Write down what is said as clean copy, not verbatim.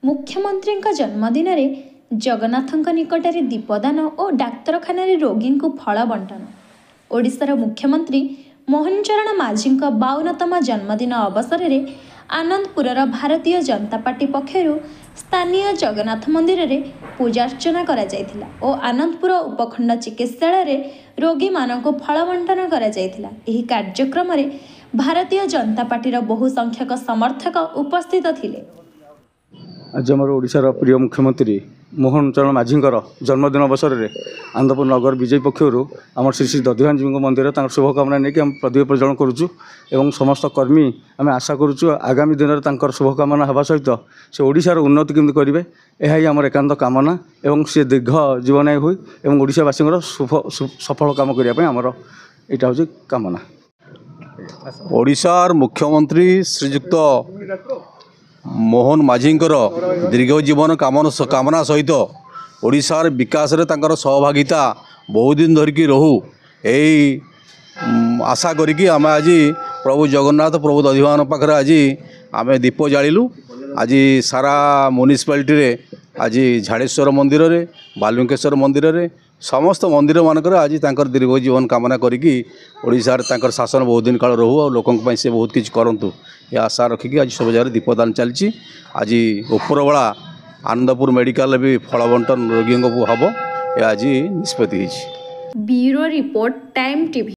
मुख्यमंत्री जन्मदिन रे जगन्नाथ निकटरे दीपदान और डाक्तखाना रोगी को फल बंटन। ओडिशार मुख्यमंत्री मोहन चरण माझी 52तम जन्मदिन अवसर में आनंदपुर भारतीय जनता पार्टी पक्षर स्थानीय जगन्नाथ मंदिर में पूजार्चना करा जायथिला और आनंदपुर उपखंड चिकित्सालय रोगी मानक फल बंटन करा जायथिला। एही कार्यक्रम में भारतीय जनता पार्टी बहु संख्यक समर्थक उपस्थित थिले। आज आम ओडिशार प्रिय मुख्यमंत्री मोहन चरण माझी जन्मदिन अवसर में आनंदपुर नगर विजय पक्षर आम श्री श्री दधिवान जी मंदिर शुभकामना नहीं आम प्रदीप प्रज्वलन करुचु एवं समस्त कर्मी आम आशा करुचु आगामी दिन में शुभकामना होगा सहित से ओडिशार उन्नति केमती करेंगे यह आम एकांत कामना एवं से दीर्घ जीवनायी हुई एवं ओडिशावासी सफल काम करने आमर यहाँ हूँ कामना। ओडिशार मुख्यमंत्री श्रीजुक्त मोहन माझींकर दीर्घ जीवन कामना सहित ओडिशार विकास रे तांकर सहभागिता बहुत दिन धरिकी रहू यही आशा करिकी आम आज प्रभु जगन्नाथ प्रभु दधिवान पाखे आज आम दीप जालु। आज सारा म्युनिसिपालिटी रे आज झाड़ेश्वर मंदिर रे बाल्मीकेश्वर मंदिर रे समस्त मंदिर मानक आज तांकर दीर्घ जीवन कामना करिकी ओडिशार तांकर शासन बहुत दिन काल रहू और लोकों से बहुत किसी करंतु ये आशा रखिकी आज सब जगह दीपदान चलती। आज उपरबेला आनंदपुर मेडिकल भी फल बंटन रोगी को हम आज निष्पत्ति। Bureau report time TV.